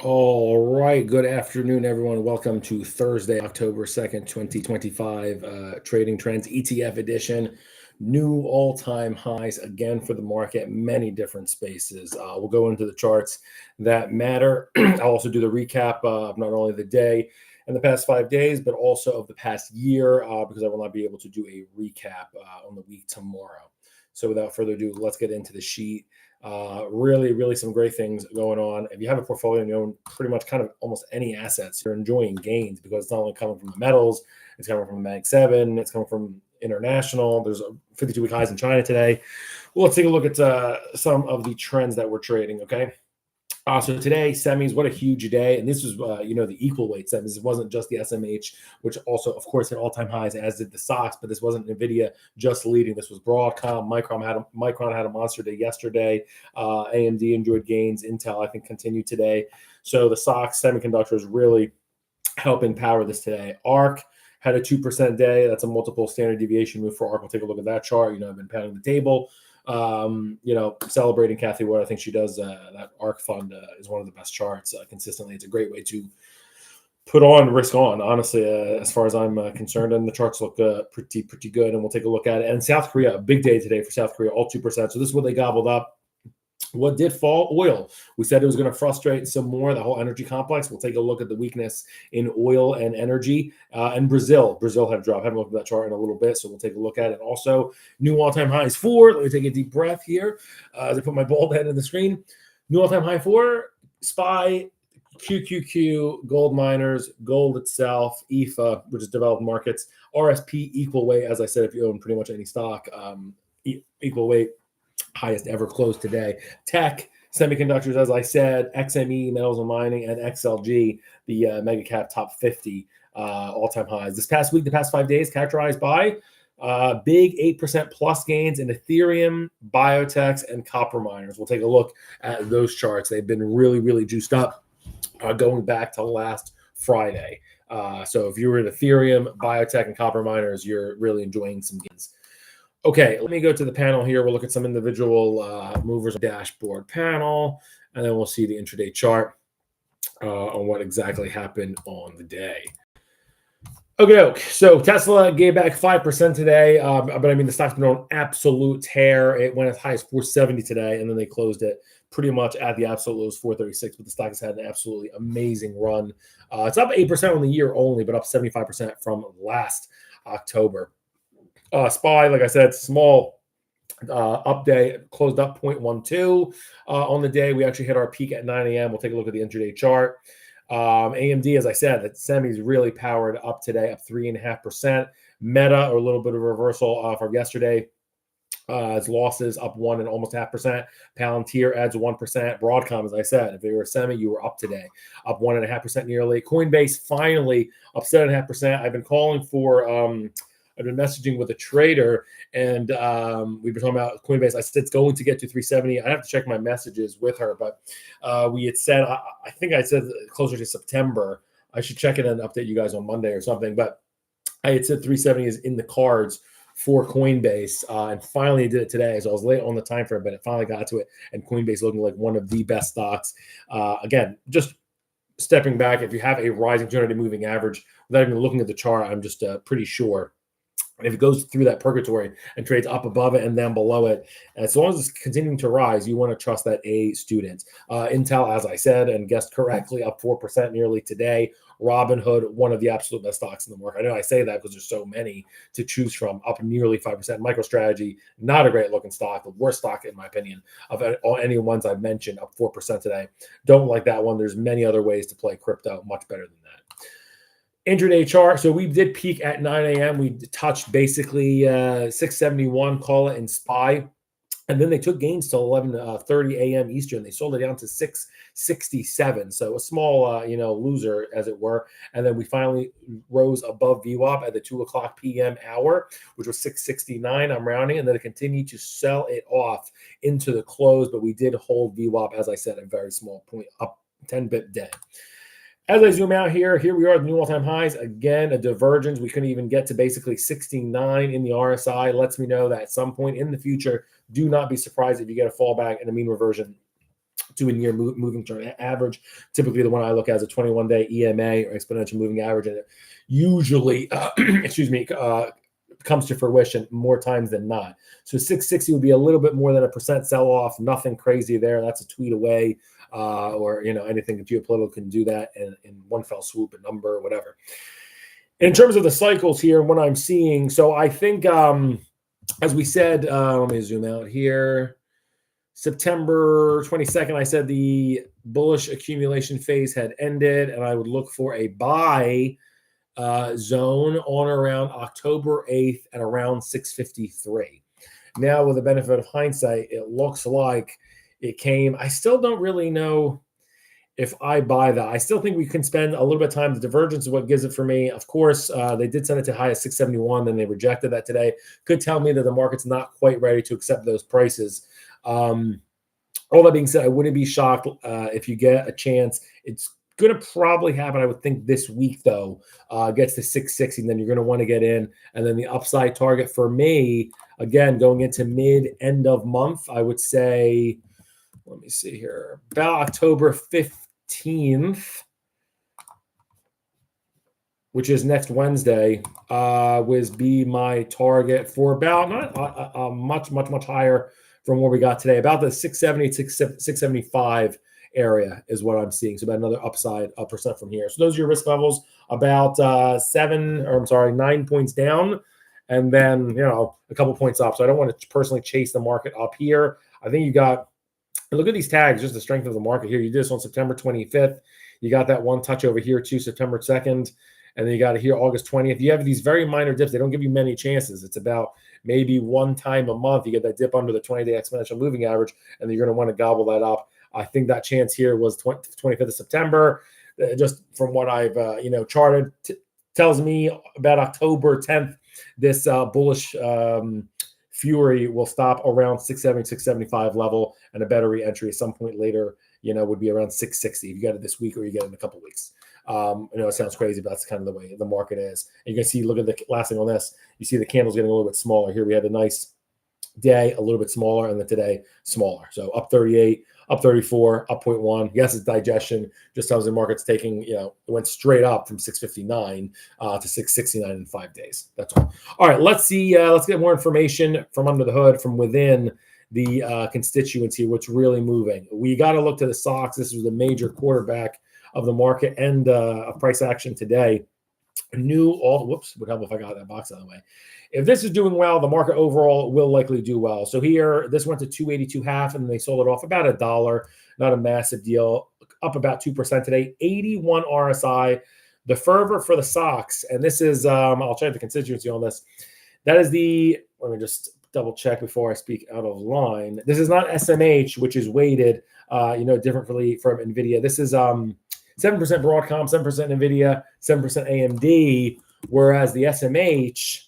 All right. Good afternoon, everyone. Welcome to Thursday, October 2nd, 2025, Trading Trends ETF edition. New all-time highs again for the market, many different spaces. We'll go into the charts that matter. I'll also do the recap of not only the day and the past 5 days, but also of the past year, because I will not be able to do a recap on the week tomorrow. So without further ado, let's get into the sheet. Really some great things going on. If you have a portfolio and you own pretty much kind of almost any assets, you're enjoying gains because it's not only coming from the metals, it's coming from the Mag 7, it's coming from international. There's a 52-week highs in China today. Well, let's take a look at some of the trends that we're trading, okay? So today, semis, what a huge day. And this was, the equal weight semis. It wasn't just the SMH, which also, of course, hit all-time highs, as did the SOXX, but this wasn't NVIDIA just leading. This was Broadcom. Micron had a monster day yesterday. AMD enjoyed gains. Intel, I think, continued today. So the SOXX Semiconductor is really helping power this today. ARK had a 2% day. That's a multiple standard deviation move for ARK. We'll take a look at that chart. I've been pounding the table. Celebrating Kathy Wood. I think she does that ARK fund is one of the best charts consistently. It's a great way to put on risk on, honestly, as far as I'm concerned. And the charts look pretty good. And we'll take a look at it. And South Korea, a big day today for South Korea, all 2%. So this is what they gobbled up. What did fall? Oil. We said it was going to frustrate some more, the whole energy complex. We'll take a look at the weakness in oil and energy. And Brazil had a drop. I haven't looked at that chart in a little bit, so we'll take a look at it. Also, new all-time highs for, let me take a deep breath here as I put my bald head in the screen. New all-time high for SPY, QQQ, gold miners, gold itself, ETHA, which is developed markets, RSP, equal weight. As I said, if you own pretty much any stock, equal weight. Highest ever closed today. Tech, semiconductors, as I said, XME, metals and mining, and XLG, the mega cap top 50 all-time highs. This past week, the past 5 days, characterized by big 8% plus gains in Ethereum, Biotechs, and copper miners. We'll take a look at those charts. They've been really juiced up going back to last Friday. So if you were in Ethereum, Biotech, and copper miners, you're really enjoying some gains. Okay, let me go to the panel here. We'll look at some individual movers dashboard panel, and then we'll see the intraday chart on what exactly happened on the day. Okay, so Tesla gave back 5% today, but I mean, the stock's been on absolute tear. It went as high as 470 today, and then they closed it pretty much at the absolute lows, 436, but the stock has had an absolutely amazing run. It's up 8% on the year only, but up 75% from last October. SPY, like I said, small up day, closed up 0.12 on the day. We actually hit our peak at 9 a.m. We'll take a look at the intraday chart. AMD, as I said, that semis really powered up today, up 3.5%. Meta, or a little bit of a reversal from yesterday. Its losses up 1 and almost 0.5%. Palantir adds 1%. Broadcom, as I said, if you were a semi, you were up today, up 1.5% nearly. Coinbase finally up 7.5%. I've been calling for. I've been messaging with a trader, and we've been talking about Coinbase. I said it's going to get to 370. I have to check my messages with her, but we had said, I think I said closer to September. I should check it and update you guys on Monday or something, but I had said 370 is in the cards for Coinbase, and finally did it today. So I was late on the time frame, but it finally got to it, and Coinbase looking like one of the best stocks. Again, just stepping back, if you have a rising 200-day moving average, without even looking at the chart, I'm just pretty sure. And if it goes through that purgatory and trades up above it and then below it, as long as it's continuing to rise, you want to trust that A student. Intel, as I said and guessed correctly, up 4% nearly today. Robinhood, one of the absolute best stocks in the market. I know I say that because there's so many to choose from, up nearly 5%. MicroStrategy, not a great looking stock, the worst stock in my opinion of any ones I've mentioned, up 4% today. Don't like that one. There's many other ways to play crypto, much better than that. Intraday chart. So we did peak at 9 a.m. We touched basically 671, call it, in SPY. And then they took gains till 11:30 a.m. Eastern. They sold it down to 667. So a small, loser, as it were. And then we finally rose above VWAP at the 2 o'clock p.m. hour, which was 669. I'm rounding. And then it continued to sell it off into the close. But we did hold VWAP, as I said, a very small point, up 10 bip day. As I zoom out here we are at the new all-time highs. Again, a divergence. We couldn't even get to basically 69 in the RSI. Lets me know that at some point in the future, do not be surprised if you get a fallback and a mean reversion 2-year moving chart average. Typically, the one I look at is a 21-day EMA or exponential moving average, and it usually, comes to fruition more times than not. So 660 would be a little bit more than 1% sell-off. Nothing crazy there. That's a tweet away, or anything geopolitical can do that in one fell swoop, a number, or whatever. In terms of the cycles here, and what I'm seeing, so I think, as we said, let me zoom out here. September 22nd, I said the bullish accumulation phase had ended, and I would look for a buy zone on around October 8th at around 653. Now, with the benefit of hindsight, it looks like it came. I still don't really know if I buy that. I still think we can spend a little bit of time. The divergence is what gives it for me. Of course, they did send it to high at 671, then they rejected that today. Could tell me that the market's not quite ready to accept those prices. All that being said, I wouldn't be shocked if you get a chance. It's going to probably happen, I would think, this week, though. Gets to 660, and then you're going to want to get in. And then the upside target for me, again, going into mid-end of month, I would say, let me see here, about October 15th, which is next Wednesday, would be my target for about not much higher from where we got today, about the 670, 675 area is what I'm seeing. So about another upside percent from here. So those are your risk levels, about 9 points down, and then a couple points up. So I don't want to personally chase the market up here. I think you got, look at these tags, just the strength of the market here. You did this on September 25th. You got that one touch over here too, September 2nd. And then you got it here August 20th. You have these very minor dips. They don't give you many chances. It's about maybe one time a month. You get that dip under the 20-day exponential moving average, and then you're going to want to gobble that up. I think that chance here was 25th of September. Just from what I've charted, tells me about October 10th, this bullish fury will stop around 670, 675 level, and a better re-entry at some point later, would be around 660. If you get it this week or you get it in a couple of weeks. It sounds crazy, but that's kind of the way the market is. And you can see, look at the last thing on this. You see the candles getting a little bit smaller. Here we had a nice day, a little bit smaller, and then today smaller. So up 38, up 34, up 0.1. Yes, it's digestion. Just tells the market's taking, it went straight up from 659 to 669 in 5 days. That's all. All right, let's see. Let's get more information from under the hood, from within the constituents here. What's really moving? We got to look to the SOXX. This was the major quarterback of the market and of price action today. Would help if I got that box out of the way. If this is doing well, the market overall will likely do well. So here, this went to 282.5, and they sold it off about $1. Not a massive deal. Up about 2% today. 81 RSI. The fervor for the SOXX, and this is, I'll check the constituency on this. That is let me just double check before I speak out of line. This is not SMH, which is weighted, differently from NVIDIA. This is 7% Broadcom, 7% NVIDIA, 7% AMD, whereas the SMH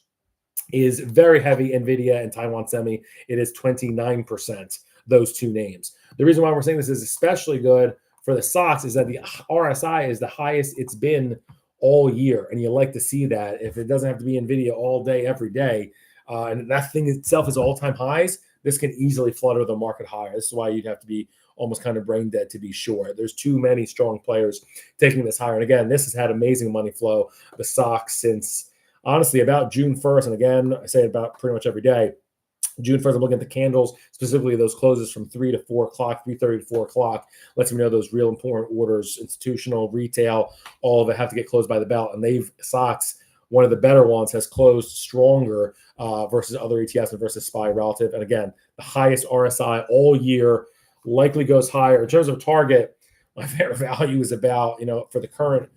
is very heavy NVIDIA and Taiwan Semi. It is 29%, those two names. The reason why we're saying this is especially good for the SOXX is that the RSI is the highest it's been all year, and you like to see that. If it doesn't have to be NVIDIA all day, every day, and that thing itself is all-time highs, this can easily flutter the market higher. This is why you'd have to be almost kind of brain dead to be sure. There's too many strong players taking this higher. And again, this has had amazing money flow, the SOXX, since honestly about June 1st. And again, I say it about pretty much every day. June 1st, I'm looking at the candles, specifically those closes from 3 to 4 o'clock, 3:30 to 4 o'clock. Lets me know those real important orders, institutional, retail, all of it have to get closed by the bell. And SOXX, one of the better ones, has closed stronger versus other ETFs and versus SPY relative. And again, the highest RSI all year, likely goes higher. In terms of target, my fair value is about, for the current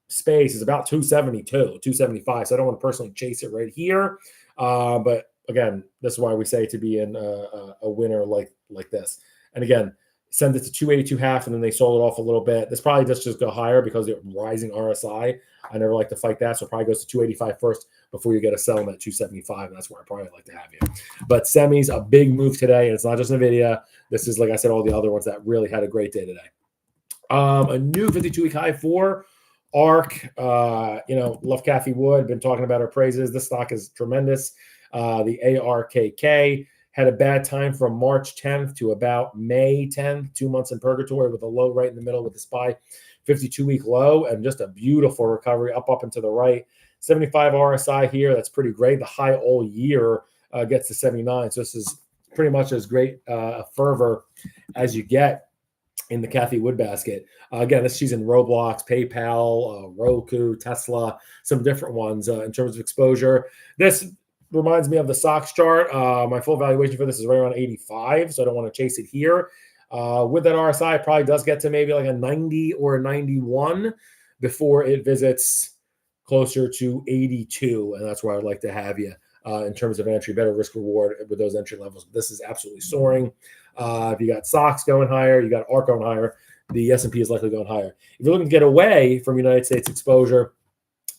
space, is about 272, 275. So I don't want to personally chase it right here. But again, this is why we say to be in a winner like this. And again, send it to 282.5, and then they sold it off a little bit. This probably just go higher because of the rising RSI. I never like to fight that, so it probably goes to 285 first before you get a settlement at 275, and that's where I probably like to have you. But semis, a big move today, and it's not just NVIDIA. This is, like I said, all the other ones that really had a great day today. A new 52-week high for ARK. Love Kathy Wood. Been talking about her praises. This stock is tremendous. The ARKK had a bad time from March 10th to about May 10th, 2 months in purgatory with a low right in the middle with the SPY 52-week low, and just a beautiful recovery up and to the right. 75 RSI here, that's pretty great. The high all year gets to 79. So this is pretty much as great a fervor as you get in the Cathie Wood basket. Again, this she's in Roblox, PayPal, Roku, Tesla, some different ones in terms of exposure. This reminds me of the SOXX chart. My full valuation for this is right around 85, so I don't want to chase it here. With that RSI, it probably does get to maybe like a 90 or a 91 before it visits closer to 82, and that's where I'd like to have you in terms of entry, better risk reward with those entry levels. This is absolutely soaring. If you got SOXX going higher, you got ARK going higher, the S&P is likely going higher. If you're looking to get away from United States exposure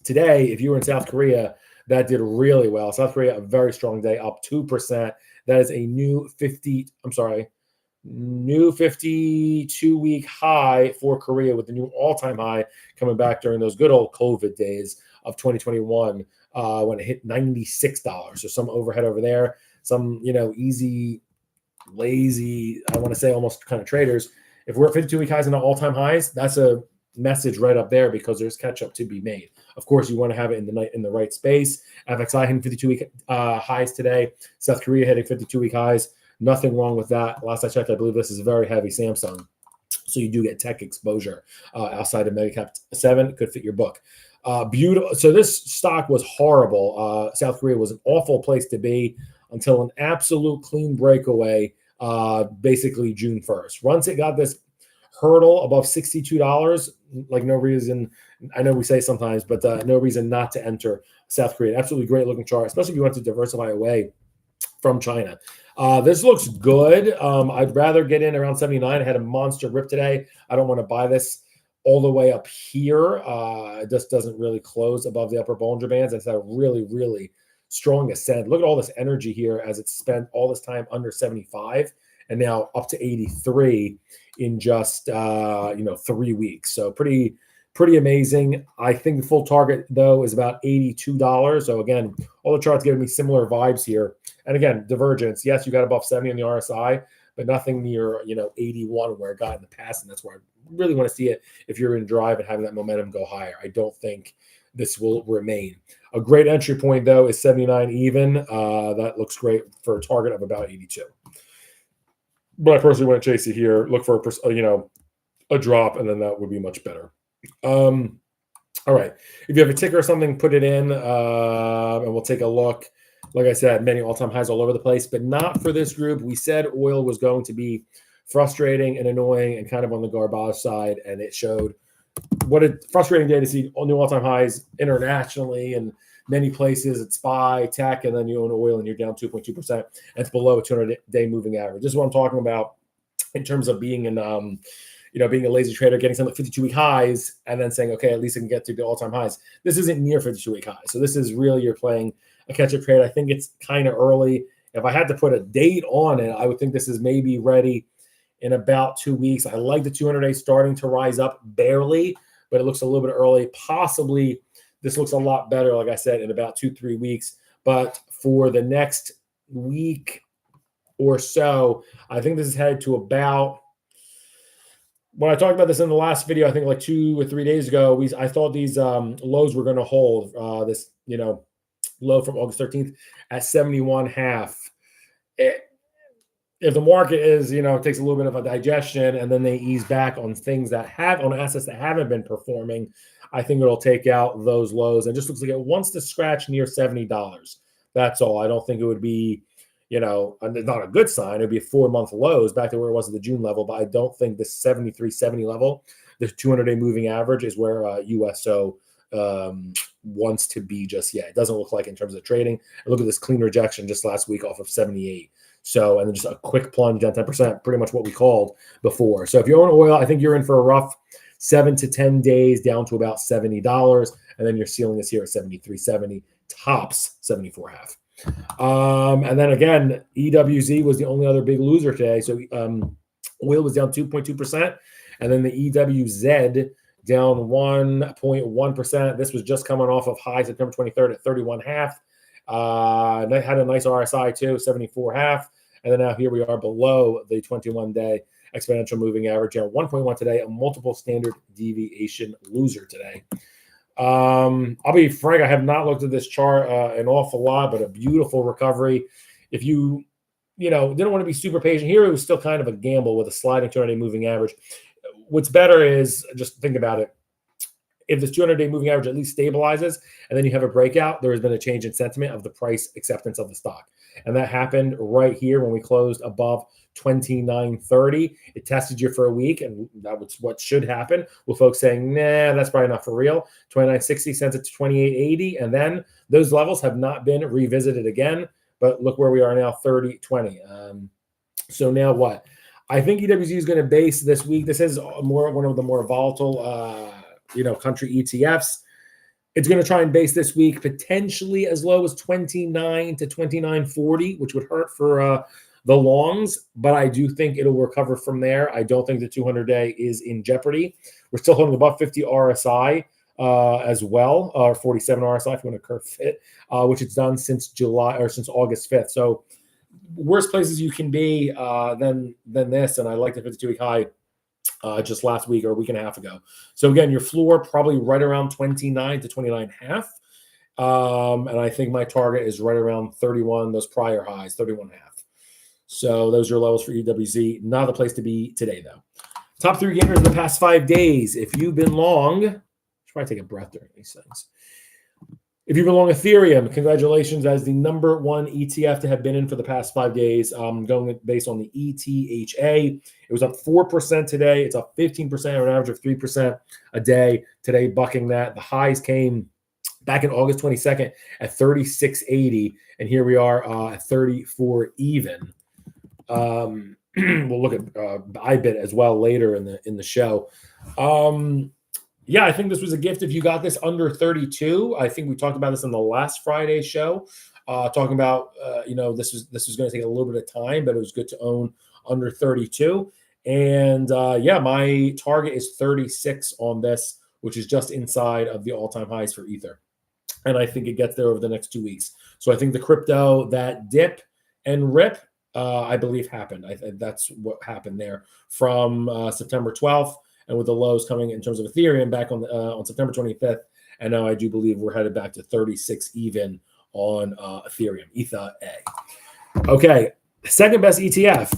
today, if you were in South Korea, that did really well. South Korea, a very strong day, up 2%. That is a new 52-week high for Korea, with the new all-time high coming back during those good old COVID days of 2021 when it hit $96. So some overhead over there, some, easy, lazy, I want to say almost kind of traders. If we're at 52-week highs and all-time highs, that's a message right up there because there's catch-up to be made. Of course, you want to have it in the right space. FXI hitting 52-week highs today. South Korea hitting 52-week highs. Nothing wrong with that. Last I checked, I believe this is very heavy Samsung. So you do get tech exposure outside of Megacap 7. Could fit your book. Beautiful. So this stock was horrible. South Korea was an awful place to be until an absolute clean breakaway, basically June 1st. Once it got this hurdle above $62, like no reason, I know we say sometimes, but no reason not to enter South Korea. Absolutely great looking chart, especially if you want to diversify away from China. This looks good. I'd rather get in around 79. I had a monster rip today. I don't want to buy this all the way up here. It just doesn't really close above the upper Bollinger Bands. It's a really, really strong ascent. Look at all this energy here as it's spent all this time under 75 and now up to 83 in just 3 weeks. So pretty amazing. I think the full target though is about $82. So again, all the charts giving me similar vibes here. And again, divergence. Yes, you got above 70 on the RSI, but nothing near 81 where it got in the past, and that's where I really want to see it. If you're in drive and having that momentum go higher, I don't think this will remain. A great entry point though is 79 even. That looks great for a target of about 82. But I personally want to chase it here. Look for a drop, and then that would be much better. All right. If you have a ticker or something, put it in, and we'll take a look. Like I said, many all-time highs all over the place, but not for this group. We said oil was going to be frustrating and annoying and kind of on the garbage side, and it showed. What a frustrating day to see new all-time highs internationally and many places at SPY, tech, and then you own oil and you're down 2.2%. And it's below a 200-day moving average. This is what I'm talking about in terms of being being a lazy trader, getting some 52-week highs and then saying, okay, at least I can get to the all-time highs. This isn't near 52-week highs. So this is really, you're playing a catch-up trade. I think it's kind of early. If I had to put a date on it, I would think this is maybe ready in about 2 weeks. I like the 200-day starting to rise up barely, but it looks a little bit early. Possibly this looks a lot better, like I said, in about 2-3 weeks. But for the next week or so, I think this is headed to about, when I talked about this in the last video, I think like 2 or 3 days ago, I thought these lows were going to hold this, low from August 13th at 71.5. If the market is, takes a little bit of a digestion and then they ease back on things on assets that haven't been performing, I think it'll take out those lows and just looks like it wants to scratch near $70. That's all. I don't think it would be, not a good sign. It'd be a 4-month lows back to where it was at the June level, but I don't think this 73.70 level, the 200-day moving average, is where USO wants to be just yet. It doesn't look like in terms of trading. And look at this clean rejection just last week off of 78. So, and then just a quick plunge down 10%, pretty much what we called before. So if you own oil, I think you're in for a rough 7 to 10 days down to about $70. And then your ceiling is here at 73.70, tops 74.5. And then again, EWZ was the only other big loser today. So oil was down 2.2%. And then the EWZ down 1.1%. This was just coming off of high September 23rd at 31.5. Had a nice RSI too, 74.5. And then now here we are below the 21-day exponential moving average. 1.1 today, a multiple standard deviation loser today. I'll be frank, I have not looked at this chart an awful lot, but a beautiful recovery. If you didn't want to be super patient here, it was still kind of a gamble with a sliding 200-day moving average. What's better is just think about it. If this 200-day moving average at least stabilizes and then you have a breakout, there has been a change in sentiment of the price acceptance of the stock. And that happened right here when we closed above 29.30. It tested you for a week, and that was what should happen, with folks saying, nah, that's probably not for real. 29.60 sends it to 28.80, and then those levels have not been revisited again. But look where we are now, 30.20. So now what? I think EWZ is going to base this week. This is one of the more volatile country ETFs. It's going to try and base this week potentially as low as 29 to 29.40, which would hurt for the longs, but I do think it'll recover from there. I don't think the 200-day is in jeopardy. We're still holding above 50 RSI as well, or 47 RSI if you want to curve fit, which it's done since August 5th. So worst places you can be than this, and I like the 52-week high just last week or a week and a half ago. So again, your floor probably right around 29 to 29.5. And I think my target is right around 31, those prior highs, 31.5. So those are levels for EWZ. Not the place to be today, though. Top 3 gainers in the past 5 days. If you've been long, try to take a breath during these things. If you've been long Ethereum, congratulations as the #1 ETF to have been in for the past 5 days. Going based on the ETHA, it was up 4% today. It's up 15% or an average of 3% a day. Today, bucking that. The highs came back in August 22nd at 36.80, and here we are at 34 even. We'll look at IBIT as well later in the show. Yeah, I think this was a gift if you got this under 32. I think we talked about this on the last Friday show, talking about this was going to take a little bit of time, but it was good to own under 32. And yeah, my target is 36 on this, which is just inside of the all-time highs for Ether. And I think it gets there over the next 2 weeks. So I think the crypto, that dip and rip, I believe happened. That's what happened there from September 12th, and with the lows coming in terms of Ethereum back on September 25th. And now I do believe we're headed back to 36 even on Ethereum, ETHA. Okay, second best ETF,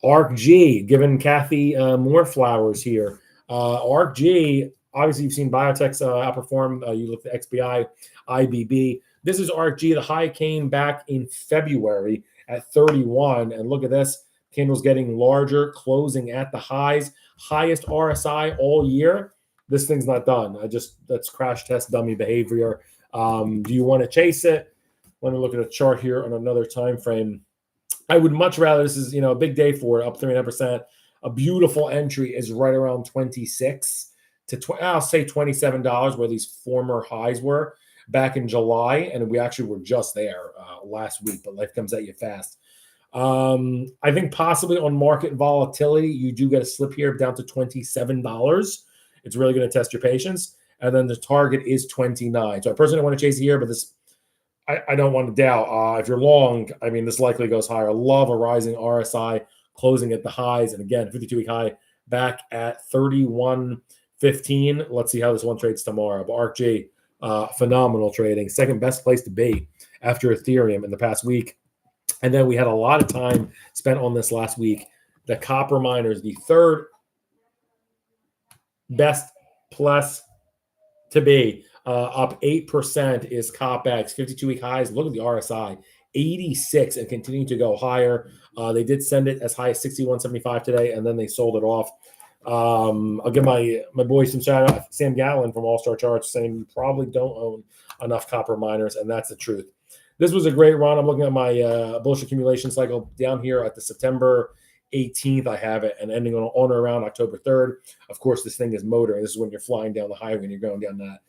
ARKG, giving Kathy more flowers here. ARKG, obviously you've seen Biotechs outperform. You look at XBI, IBB. This is ARKG. The high came back in February at 31. And look at this. Candles getting larger, closing at the highs. Highest RSI all year. This thing's not done. That's crash test dummy behavior. Do you want to chase it? Let me look at a chart here on another time frame. I would much rather, this is a big day for it, up 39%. A beautiful entry is right around 26 to I'll say $27, where these former highs were back in July, and we actually were just there last week. But life comes at you fast. I think possibly on market volatility, you do get a slip here down to $27. It's really going to test your patience. And then the target is 29. So I personally don't want to chase it here, but this, I don't want to doubt. If you're long, I mean, this likely goes higher. I love a rising RSI closing at the highs. And again, 52-week high back at 31.15. Let's see how this one trades tomorrow. But ARKG, phenomenal trading. Second best place to be after Ethereum in the past week. And then we had a lot of time spent on this last week. The copper miners, the third best plus to be, up 8% is COPX. 52-week highs. Look at the RSI, 86, and continuing to go higher. They did send it as high as 61.75 today, and then they sold it off. I'll give my boy some shout out. Sam Gatlin from All Star Charts saying you probably don't own enough copper miners, and that's the truth. This was a great run. I'm looking at my bullish accumulation cycle down here at the September 18th. I have it, and ending on or around October 3rd. Of course, this thing is motoring. This is when you're flying down the highway and you're going down that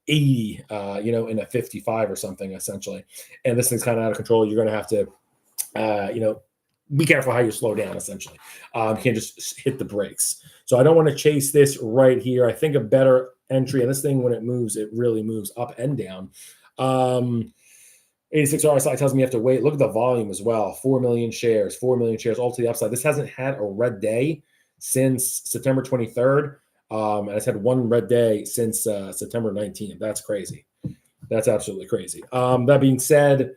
80, in a 55 or something, essentially. And this thing's kind of out of control. You're going to have to, be careful how you slow down, essentially. You can't just hit the brakes. So I don't want to chase this right here. I think a better entry, and this thing, when it moves, it really moves up and down. 86 RSI tells me you have to wait. Look at the volume as well. 4 million shares, 4 million shares all to the upside. This hasn't had a red day since September 23rd. And it's had one red day since September 19th. That's crazy. That's absolutely crazy. That being said,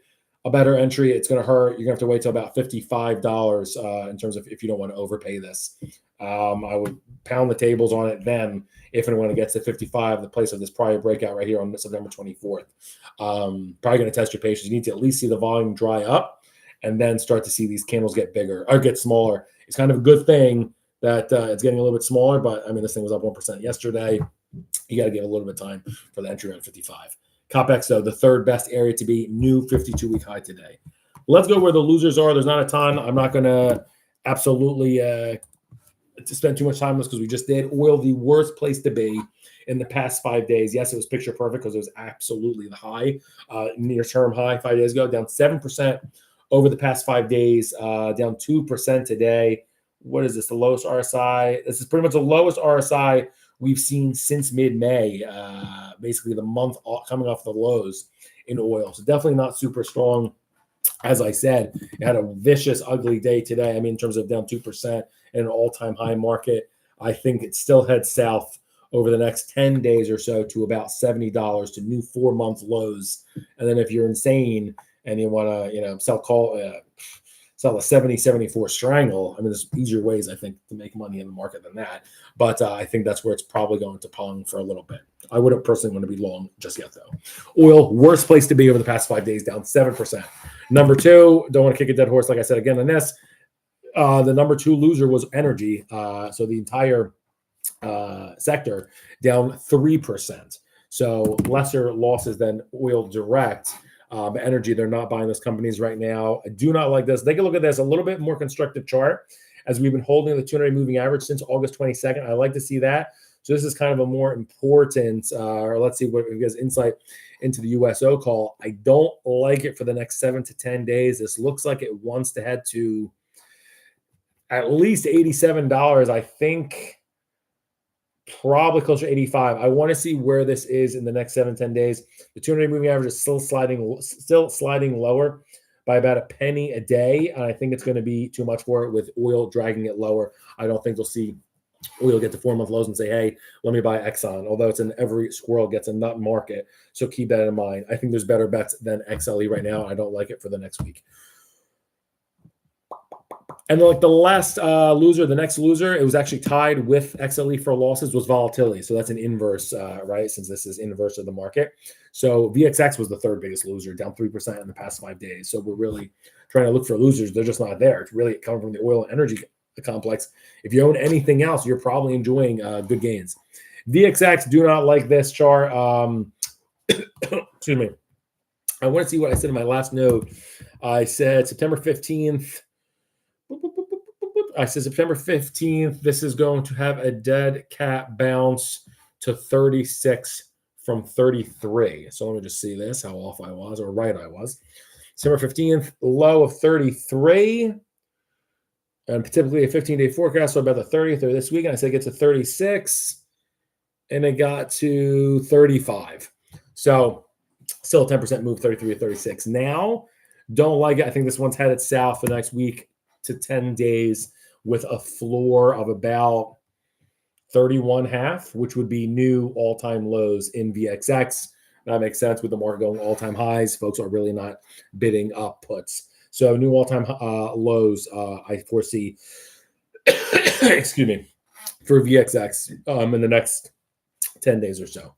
a better entry, it's going to hurt. You're going to have to wait till about $55 in terms of if you don't want to overpay this. I would pound the tables on it then if and when it gets to 55, the place of this prior breakout right here on September 24th. Probably going to test your patience. You need to at least see the volume dry up and then start to see these candles get bigger or get smaller. It's kind of a good thing that it's getting a little bit smaller, but I mean, this thing was up 1% yesterday. You got to give a little bit of time for the entry around 55. COPX, though, the third best area to be, new 52-week high today. Let's go where the losers are. There's not a ton. I'm not going to absolutely to spend too much time on this because we just did. Oil, the worst place to be in the past 5 days. Yes, it was picture perfect because it was absolutely the high, near-term high 5 days ago, down 7% over the past 5 days, down 2% today. What is this, the lowest RSI? This is pretty much the lowest RSI we've seen since mid-May, basically the month coming off the lows in oil. So definitely not super strong. As I said, it had a vicious, ugly day today. I mean, in terms of down 2% in an all-time high market. I think it still heads south over the next 10 days or so to about $70 to new 4-month lows. And then if you're insane and you want to, sell a 70, 74 strangle. I mean, there's easier ways, I think, to make money in the market than that. But I think that's where it's probably going to pong for a little bit. I wouldn't personally want to be long just yet, though. Oil, worst place to be over the past 5 days, down 7%. Number two, don't want to kick a dead horse, like I said again on this. The number two loser was energy. So the entire sector down 3%. So lesser losses than oil direct. Energy, they're not buying those companies right now. I do not like this. Take a look at this, a little bit more constructive chart as we've been holding the 200 moving average since August 22nd. I like to see that. So this is kind of a more important, or let's see what gives insight into the USO call. I don't like it for the next 7 to 10 days. This looks like it wants to head to at least $87. I think probably closer to 85. I want to see where this is in the next 7, 10 days. The 200 moving average is still sliding lower by about a penny a day. And I think it's going to be too much for it with oil dragging it lower. I don't think they'll see oil get to 4-month lows and say, hey, let me buy Exxon, although it's in every squirrel gets a nut market. So keep that in mind. I think there's better bets than XLE right now. I don't like it for the next week. And then like the last loser, the next loser, it was actually tied with XLE for losses, was volatility. So that's an inverse, right? Since this is inverse of the market. So VXX was the third biggest loser, down 3% in the past 5 days. So we're really trying to look for losers. They're just not there. It's really coming from the oil and energy complex. If you own anything else, you're probably enjoying good gains. VXX, do not like this chart. Excuse me. I want to see what I said in my last note. I said September 15th. I said September 15th, this is going to have a dead cat bounce to 36 from 33. So let me just see this, how off I was or right I was. September 15th, low of 33. And typically a 15-day forecast, so about the 30th or this week. And I said get to 36. And it got to 35. So still a 10% move, 33 to 36. Now, don't like it. I think this one's headed south for the next week to 10 days with a floor of about 31.5, which would be new all-time lows in VXX. That makes sense with the market going all-time highs. Folks are really not bidding up puts. So new all-time lows, I foresee, excuse me, for VXX in the next 10 days or so.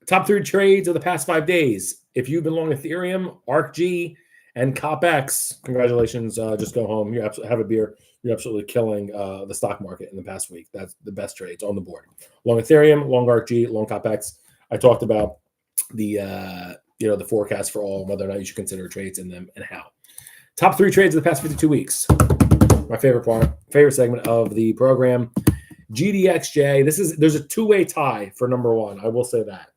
Top 3 trades of the past 5 days. If you've been long Ethereum, ARKG, and COPX, congratulations. Just go home. You have a beer. You're absolutely killing the stock market in the past week. That's the best trades on the board. Long Ethereum, long ARKG, long COPX. I talked about the the forecast for all, whether or not you should consider trades in them and how. Top 3 trades of the past 52 weeks. My favorite segment of the program. GDXJ. There's a 2-way tie for number 1. I will say that.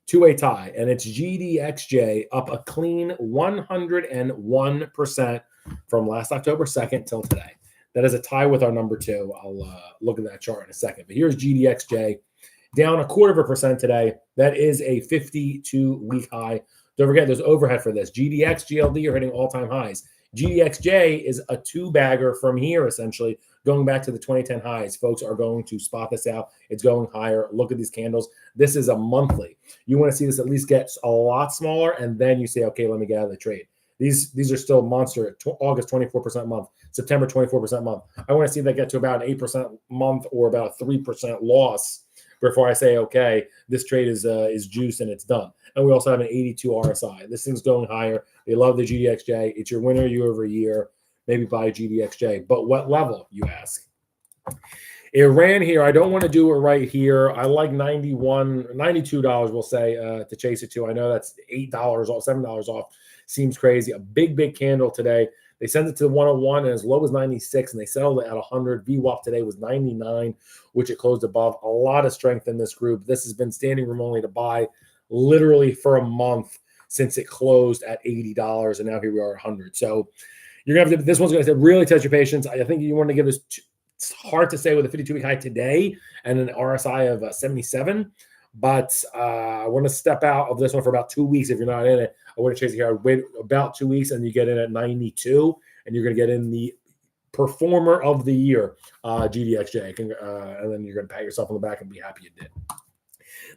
2-way tie, and it's GDXJ up a clean 101% from last October 2nd till today. That is a tie with our number 2. I'll look at that chart in a second. But here's GDXJ down 0.25% today. That is a 52-week high Don't forget, there's overhead for this. GDX, GLD are hitting all-time highs. GDXJ is a two-bagger from here, essentially, going back to the 2010 highs. Folks are going to spot this out. It's going higher. Look at these candles. This is a monthly. You want to see this at least get a lot smaller, and then you say, okay, let me get out of the trade. These are still monster. August, 24% month. September, 24% month. I want to see that get to about an 8% month or about a 3% loss before I say, okay, this trade is juiced and it's done. And we also have an 82 RSI. This thing's going higher. They love the GDXJ. It's your winner year over year. Maybe buy GDXJ. But what level, you ask? It ran here. I don't want to do it right here. I like $92, we'll say, to chase it to. I know that's $8 off, $7 off. Seems crazy. A big candle today. They sent it to 101 and as low as 96, and they settled it at 100. VWAP today was 99, which it closed above. A lot of strength in this group. This has been standing room only to buy literally for a month since it closed at $80, and now here we are at 100. So you're going to have to, this one's going to really test your patience. I think you want to give this, it's hard to say with a 52-week high today and an RSI of 77, but I want to step out of this one for about 2 weeks if you're not in it. I want to chase it here. I would wait about 2 weeks and you get in at 92, and you're going to get in the performer of the year, GDXJ, and then you're going to pat yourself on the back and be happy you did.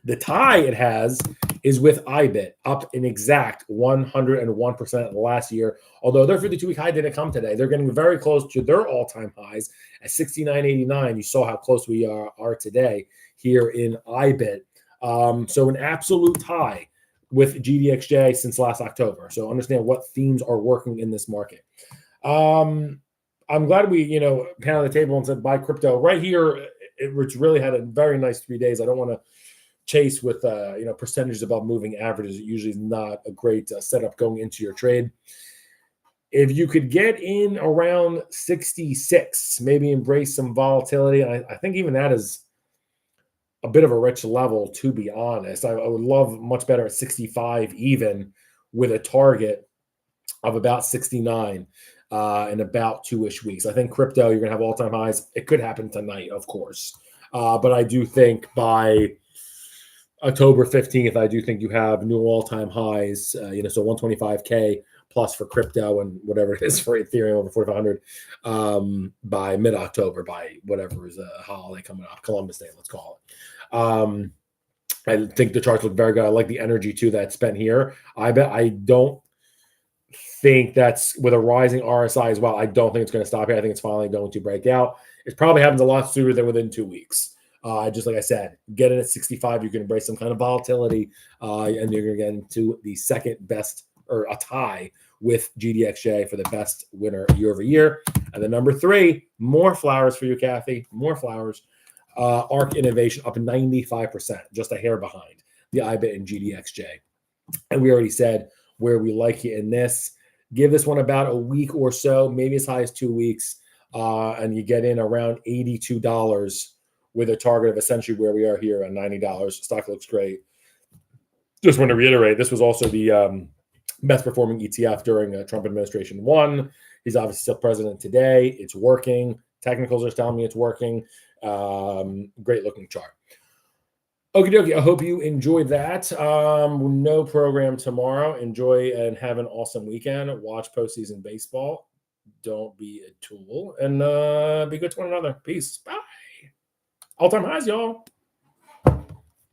The tie it has is with IBIT, up an exact 101% last year. Although their 52-week high didn't come today. They're getting very close to their all-time highs at 69.89. You saw how close we are today here in IBIT. So an absolute tie with GDXJ since last October. So understand what themes are working in this market. I'm glad we, pounded the table and said buy crypto. Right here, it's really had a very nice 3 days. I don't want to chase with percentages above moving averages. It usually is not a great setup going into your trade. If you could get in around 66, maybe embrace some volatility. I think even that is a bit of a rich level, to be honest. I would love much better at 65 even, with a target of about 69 in about 2-ish weeks. I think crypto, you're going to have all-time highs. It could happen tonight, of course. But I do think by October 15th, I do think you have new all-time highs, so 125K plus for crypto and whatever it is for Ethereum over 4,500 by mid-October, by whatever is a holiday coming up, Columbus Day, let's call it. I think the charts look very good. I like the energy too that's spent here. I don't think that's with a rising RSI as well. I don't think it's going to stop here. I think it's finally going to break out. It probably happens a lot sooner than within 2 weeks. Just like I said, get in at 65, you can embrace some kind of volatility, and you're going to get into the second best, or a tie with GDXJ for the best winner year over year. And then number 3, more flowers for you, Kathy, more flowers. ARK Innovation up 95%, just a hair behind the IBIT and GDXJ. And we already said where we like you in this. Give this one about a week or so, maybe as high as 2 weeks, and you get in around $82 with a target of essentially where we are here at $90. Stock looks great. Just want to reiterate, this was also the best performing ETF during Trump administration 1. He's obviously still president today. It's working. Technicals are telling me it's working. Great looking chart. Okie dokie. I hope you enjoyed that. No program tomorrow. Enjoy and have an awesome weekend. Watch postseason baseball. Don't be a tool, and be good to one another. Peace. Bye. All-time highs, y'all.